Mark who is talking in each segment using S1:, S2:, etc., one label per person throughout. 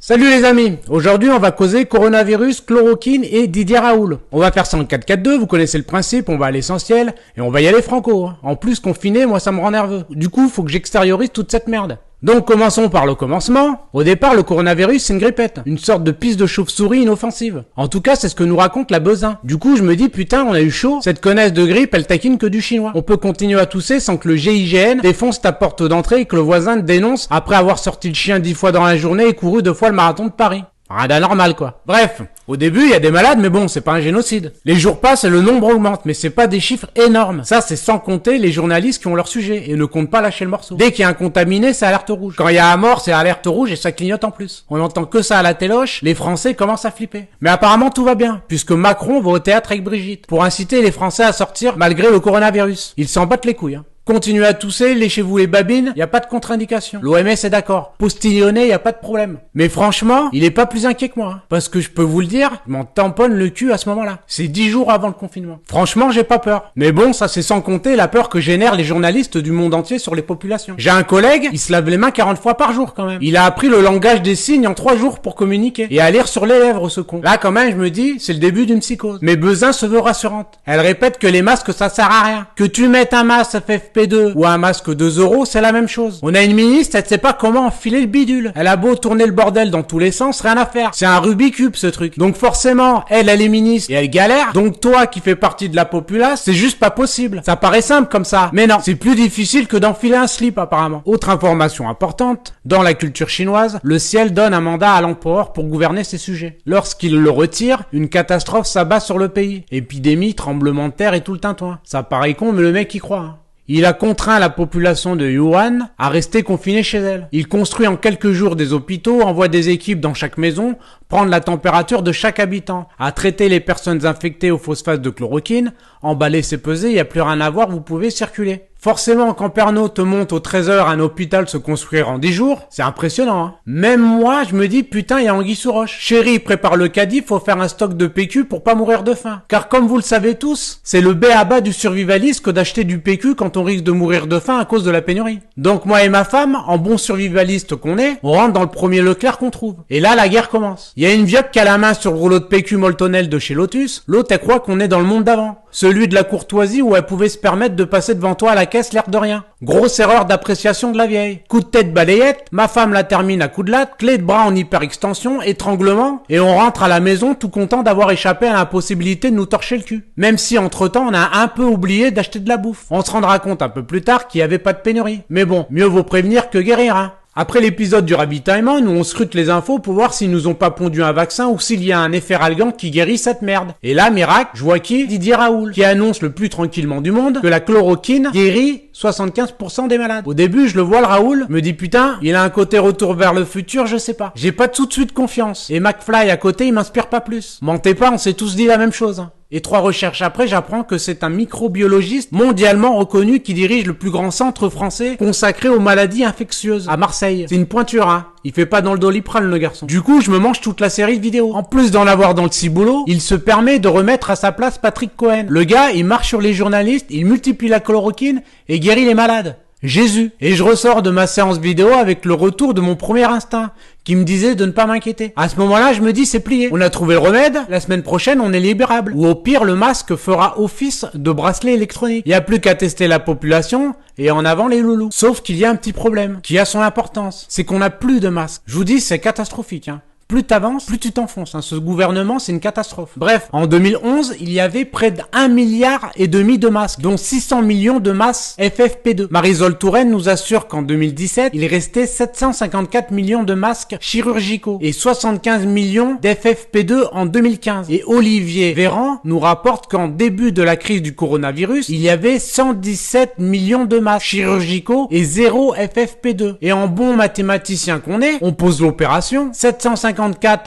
S1: Salut les amis, aujourd'hui on va causer coronavirus, chloroquine et Didier Raoult. On va faire ça en 4-4-2, vous connaissez le principe, on va à l'essentiel, et on va y aller franco. En plus confiné, moi ça me rend nerveux. Du coup, faut que j'extériorise toute cette merde. Donc commençons par le commencement. Au départ, le coronavirus c'est une grippette, une sorte de pisse de chauve-souris inoffensive. En tout cas, c'est ce que nous raconte la Besin. Du coup, je me dis putain, on a eu chaud, cette connasse de grippe, elle taquine que du chinois. On peut continuer à tousser sans que le GIGN défonce ta porte d'entrée et que le voisin te dénonce après avoir sorti le chien 10 fois dans la journée et couru 2 fois le marathon de Paris. Rien d'anormal quoi. Bref, au début il y a des malades mais bon c'est pas un génocide. Les jours passent et le nombre augmente mais c'est pas des chiffres énormes. Ça c'est sans compter les journalistes qui ont leur sujet et ne comptent pas lâcher le morceau. Dès qu'il y a un contaminé c'est alerte rouge. Quand il y a un mort c'est alerte rouge et ça clignote en plus. On entend que ça à la téloche, les Français commencent à flipper. Mais apparemment tout va bien puisque Macron va au théâtre avec Brigitte pour inciter les Français à sortir malgré le coronavirus. Ils s'en battent les couilles. Continuez à tousser, léchez-vous les babines, y a pas de contre-indication. L'OMS est d'accord. Postillonner, y a pas de problème. Mais franchement, il est pas plus inquiet que moi. Parce que je peux vous le dire, je m'en tamponne le cul à ce moment-là. C'est 10 jours avant le confinement. Franchement, j'ai pas peur. Mais bon, ça c'est sans compter la peur que génèrent les journalistes du monde entier sur les populations. J'ai un collègue, il se lave les mains 40 fois par jour quand même. Il a appris le langage des signes en 3 jours pour communiquer. Et à lire sur les lèvres ce con. Là quand même, je me dis, c'est le début d'une psychose. Mais Besin se veut rassurante. Elle répète que les masques ça sert à rien. Que tu mettes un masque FFP2 ou un masque 2 €, c'est la même chose. On a une ministre, elle sait pas comment enfiler le bidule. Elle a beau tourner le bordel dans tous les sens, rien à faire. C'est un Rubik's Cube ce truc. Donc forcément, elle est ministre et elle galère. Donc toi qui fais partie de la populace, c'est juste pas possible. Ça paraît simple comme ça. Mais non, c'est plus difficile que d'enfiler un slip apparemment. Autre information importante, dans la culture chinoise, le ciel donne un mandat à l'empereur pour gouverner ses sujets. Lorsqu'il le retire, une catastrophe s'abat sur le pays. Épidémie, tremblement de terre et tout le tintouin. Ça paraît con mais le mec y croit. Il a contraint la population de Wuhan à rester confinée chez elle. Il construit en quelques jours des hôpitaux, envoie des équipes dans chaque maison, prendre la température de chaque habitant, à traiter les personnes infectées au phosphate de chloroquine, emballer c'est peser, y a plus rien à voir, vous pouvez circuler. Forcément, quand Pernod te monte au trésor un hôpital se construire en 10 jours, c'est impressionnant. Même moi, je me dis, putain, il y a anguille sous roche. Chérie, prépare le caddie, faut faire un stock de PQ pour pas mourir de faim. Car comme vous le savez tous, c'est le b.a.-ba du survivaliste que d'acheter du PQ quand on risque de mourir de faim à cause de la pénurie. Donc moi et ma femme, en bon survivaliste qu'on est, on rentre dans le premier Leclerc qu'on trouve. Et là, la guerre commence. Il y a une vieille qui a la main sur le rouleau de PQ Moltonel de chez Lotus, l'autre elle croit qu'on est dans le monde d'avant. Celui de la courtoisie où elle pouvait se permettre de passer devant toi à la caisse l'air de rien. Grosse erreur d'appréciation de la vieille. Coup de tête balayette, ma femme la termine à coup de latte, clé de bras en hyperextension, étranglement, et on rentre à la maison tout content d'avoir échappé à l'impossibilité de nous torcher le cul. Même si entre-temps on a un peu oublié d'acheter de la bouffe. On se rendra compte un peu plus tard qu'il n'y avait pas de pénurie. Mais bon, mieux vaut prévenir que guérir, Après l'épisode du ravitaillement, nous on scrute les infos pour voir s'ils nous ont pas pondu un vaccin ou s'il y a un effet ralgant qui guérit cette merde. Et là, miracle, je vois qui? Didier Raoult, qui annonce le plus tranquillement du monde que la chloroquine guérit 75% des malades. Au début, je le vois le Raoult, me dis putain, il a un côté retour vers le futur, je sais pas. J'ai pas tout de suite confiance. Et McFly à côté, il m'inspire pas plus. Mentez pas, on s'est tous dit la même chose. Et 3 recherches après, j'apprends que c'est un microbiologiste mondialement reconnu qui dirige le plus grand centre français consacré aux maladies infectieuses à Marseille. C'est une pointure, Il fait pas dans le Doliprane, le garçon. Du coup, je me mange toute la série de vidéos. En plus d'en avoir dans le ciboulot, il se permet de remettre à sa place Patrick Cohen. Le gars, il marche sur les journalistes, il multiplie la chloroquine et guérit les malades. Jésus. Et je ressors de ma séance vidéo avec le retour de mon premier instinct, qui me disait de ne pas m'inquiéter. À ce moment-là, je me dis c'est plié. On a trouvé le remède, la semaine prochaine on est libérable. Ou au pire, le masque fera office de bracelet électronique. Il n'y a plus qu'à tester la population et en avant les loulous. Sauf qu'il y a un petit problème, qui a son importance. C'est qu'on n'a plus de masques. Je vous dis, c'est catastrophique, Plus t'avances, plus tu t'enfonces. Ce gouvernement, c'est une catastrophe. Bref, en 2011, il y avait près d'1,5 milliard de masques, dont 600 millions de masques FFP2. Marisol Touraine nous assure qu'en 2017, il restait 754 millions de masques chirurgicaux et 75 millions d'FFP2 en 2015. Et Olivier Véran nous rapporte qu'en début de la crise du coronavirus, il y avait 117 millions de masques chirurgicaux et 0 FFP2. Et en bon mathématicien qu'on est, on pose l'opération, 754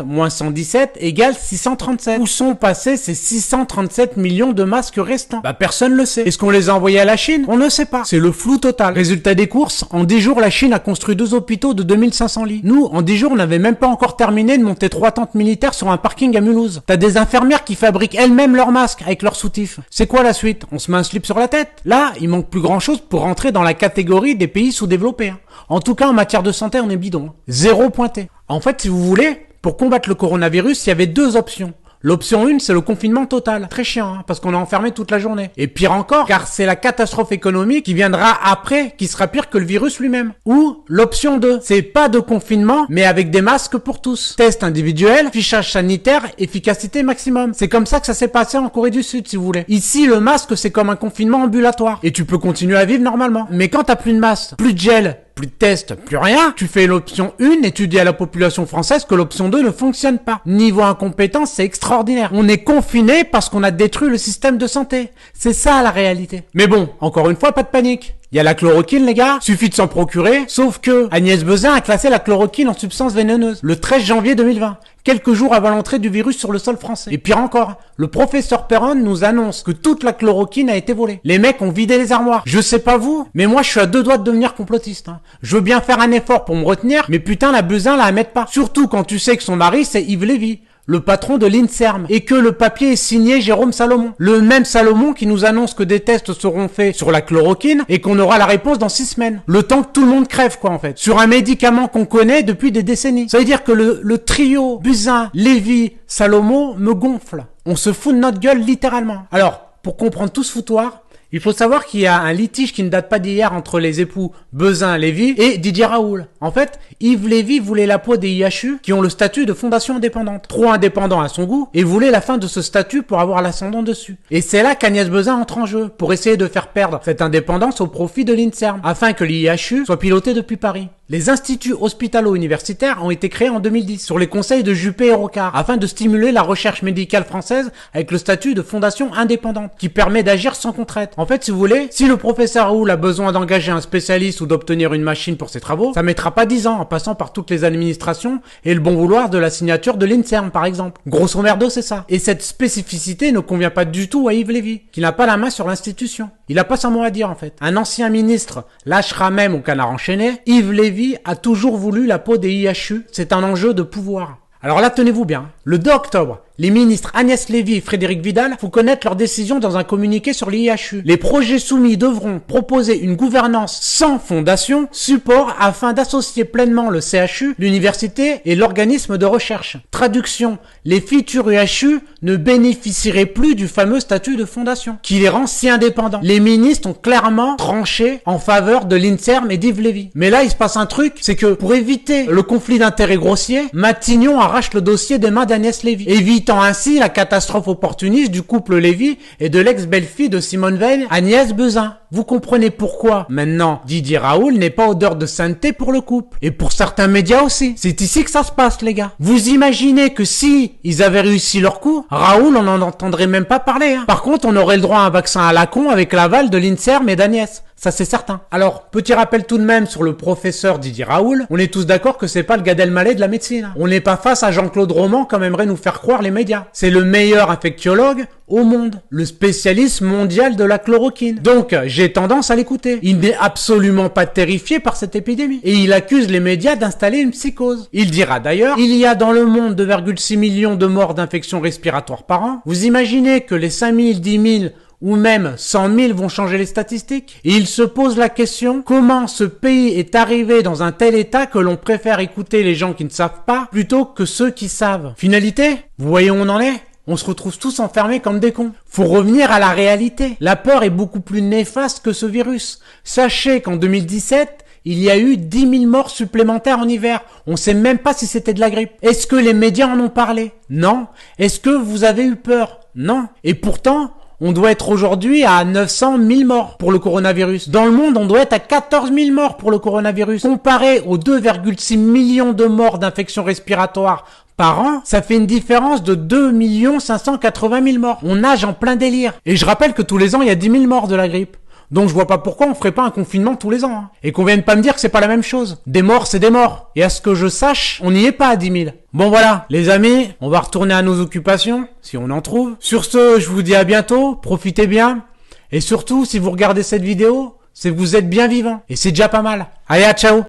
S1: moins 117 égale 637. Où sont passés ces 637 millions de masques restants? Personne le sait. Est-ce qu'on les a envoyés à la Chine? On ne sait pas. C'est le flou total. Résultat des courses, en 10 jours, la Chine a construit 2 hôpitaux de 2500 lits. Nous, en 10 jours, on n'avait même pas encore terminé de monter 3 tentes militaires sur un parking à Mulhouse. T'as des infirmières qui fabriquent elles-mêmes leurs masques avec leurs soutifs. C'est quoi la suite? On se met un slip sur la tête? Là, il manque plus grand chose pour rentrer dans la catégorie des pays sous-développés. En tout cas, en matière de santé, on est bidon. Zéro pointé. En fait, si vous voulez, pour combattre le coronavirus, il y avait deux options. L'option 1, c'est le confinement total. Très chiant, hein, parce qu'on est enfermé toute la journée. Et pire encore, car c'est la catastrophe économique qui viendra après, qui sera pire que le virus lui-même. Ou l'option 2, c'est pas de confinement, mais avec des masques pour tous. Test individuel, fichage sanitaire, efficacité maximum. C'est comme ça que ça s'est passé en Corée du Sud, si vous voulez. Ici, le masque, c'est comme un confinement ambulatoire. Et tu peux continuer à vivre normalement. Mais quand t'as plus de masque, plus de gel, plus de tests, plus rien, tu fais l'option 1 et tu dis à la population française que l'option 2 ne fonctionne pas. Niveau incompétence, c'est extraordinaire. On est confiné parce qu'on a détruit le système de santé. C'est ça la réalité. Mais bon, encore une fois, pas de panique. Il y a la chloroquine, les gars, suffit de s'en procurer, sauf que Agnès Buzyn a classé la chloroquine en substance vénéneuse le 13 janvier 2020, quelques jours avant l'entrée du virus sur le sol français. Et pire encore, le professeur Perron nous annonce que toute la chloroquine a été volée. Les mecs ont vidé les armoires. Je sais pas vous, mais moi je suis à deux doigts de devenir complotiste. Je veux bien faire un effort pour me retenir, mais putain la Buzyn la mettre pas. Surtout quand tu sais que son mari c'est Yves Lévy, le patron de l'INSERM, et que le papier est signé Jérôme Salomon. Le même Salomon qui nous annonce que des tests seront faits sur la chloroquine et qu'on aura la réponse dans 6 semaines. Le temps que tout le monde crève, quoi, en fait. Sur un médicament qu'on connaît depuis des décennies. Ça veut dire que le trio Buzyn, Lévy, Salomon me gonfle. On se fout de notre gueule, littéralement. Alors, pour comprendre tout ce foutoir, il faut savoir qu'il y a un litige qui ne date pas d'hier entre les époux Buzyn-Lévy et Didier Raoult. En fait, Yves Lévy voulait la peau des IHU qui ont le statut de fondation indépendante. Trop indépendant à son goût et voulait la fin de ce statut pour avoir l'ascendant dessus. Et c'est là qu'Agnès Buzyn entre en jeu pour essayer de faire perdre cette indépendance au profit de l'INSERM afin que l'IHU soit piloté depuis Paris. Les instituts hospitalo-universitaires ont été créés en 2010 sur les conseils de Juppé et Rocard afin de stimuler la recherche médicale française avec le statut de fondation indépendante qui permet d'agir sans contrainte. En fait, si vous voulez, si le professeur Raoult a besoin d'engager un spécialiste ou d'obtenir une machine pour ses travaux, ça mettra pas 10 ans en passant par toutes les administrations et le bon vouloir de la signature de l'INSERM par exemple. Grosso merdo, c'est ça. Et cette spécificité ne convient pas du tout à Yves Lévy, qui n'a pas la main sur l'institution. Il a pas son mot à dire en fait. Un ancien ministre lâchera même au canard enchaîné. Yves Lévy a toujours voulu la peau des IHU. C'est un enjeu de pouvoir. Alors là, tenez-vous bien. Le 2 octobre, les ministres Agnès Lévy et Frédérique Vidal font connaître leur décision dans un communiqué sur l'IHU. Les projets soumis devront proposer une gouvernance sans fondation, support afin d'associer pleinement le CHU, l'université et l'organisme de recherche. Traduction, les futurs IHU ne bénéficieraient plus du fameux statut de fondation, qui les rend si indépendants. Les ministres ont clairement tranché en faveur de l'INSERM et d'Yves Lévy. Mais là, il se passe un truc, c'est que pour éviter le conflit d'intérêts grossier, Matignon arrache le dossier des mains d'Agnès Lévy, évitant ainsi la catastrophe opportuniste du couple Lévy et de l'ex-belle-fille de Simone Veil, Agnès Buzyn. Vous comprenez pourquoi maintenant Didier Raoult n'est pas odeur de sainteté pour le couple. Et pour certains médias aussi. C'est ici que ça se passe, les gars. Vous imaginez que si ils avaient réussi leur coup, Raoult, on n'en entendrait même pas parler. Par contre, on aurait le droit à un vaccin à la con avec l'aval de l'INSERM et d'Agnès. Ça, c'est certain. Alors, petit rappel tout de même sur le professeur Didier Raoult. On est tous d'accord que c'est pas le Gad Elmaleh de la médecine. On n'est pas face à Jean-Claude Roman comme aimeraient nous faire croire les médias. C'est le meilleur infectiologue au monde. Le spécialiste mondial de la chloroquine. Donc, j'ai tendance à l'écouter. Il n'est absolument pas terrifié par cette épidémie. Et il accuse les médias d'installer une psychose. Il dira d'ailleurs, il y a dans le monde 2,6 millions de morts d'infections respiratoires par an. Vous imaginez que les 5 000, 10 000 ou même 100 000 vont changer les statistiques. Et il se pose la question, comment ce pays est arrivé dans un tel état que l'on préfère écouter les gens qui ne savent pas plutôt que ceux qui savent. Finalité, vous voyez où on en est ? On se retrouve tous enfermés comme des cons. Faut revenir à la réalité. La peur est beaucoup plus néfaste que ce virus. Sachez qu'en 2017, il y a eu 10 000 morts supplémentaires en hiver. On sait même pas si c'était de la grippe. Est-ce que les médias en ont parlé ? Non. Est-ce que vous avez eu peur ? Non. Et pourtant, on doit être aujourd'hui à 900 000 morts pour le coronavirus. Dans le monde, on doit être à 14 000 morts pour le coronavirus. Comparé aux 2,6 millions de morts d'infections respiratoires par an, ça fait une différence de 2 580 000 morts. On nage en plein délire. Et je rappelle que tous les ans, il y a 10 000 morts de la grippe. Donc je vois pas pourquoi on ferait pas un confinement tous les ans. Et qu'on vienne pas me dire que c'est pas la même chose. Des morts, c'est des morts. Et à ce que je sache, on n'y est pas à 10 000. Bon voilà, les amis, on va retourner à nos occupations, si on en trouve. Sur ce, je vous dis à bientôt, profitez bien. Et surtout, si vous regardez cette vidéo, c'est que vous êtes bien vivant. Et c'est déjà pas mal. Allez, à ciao.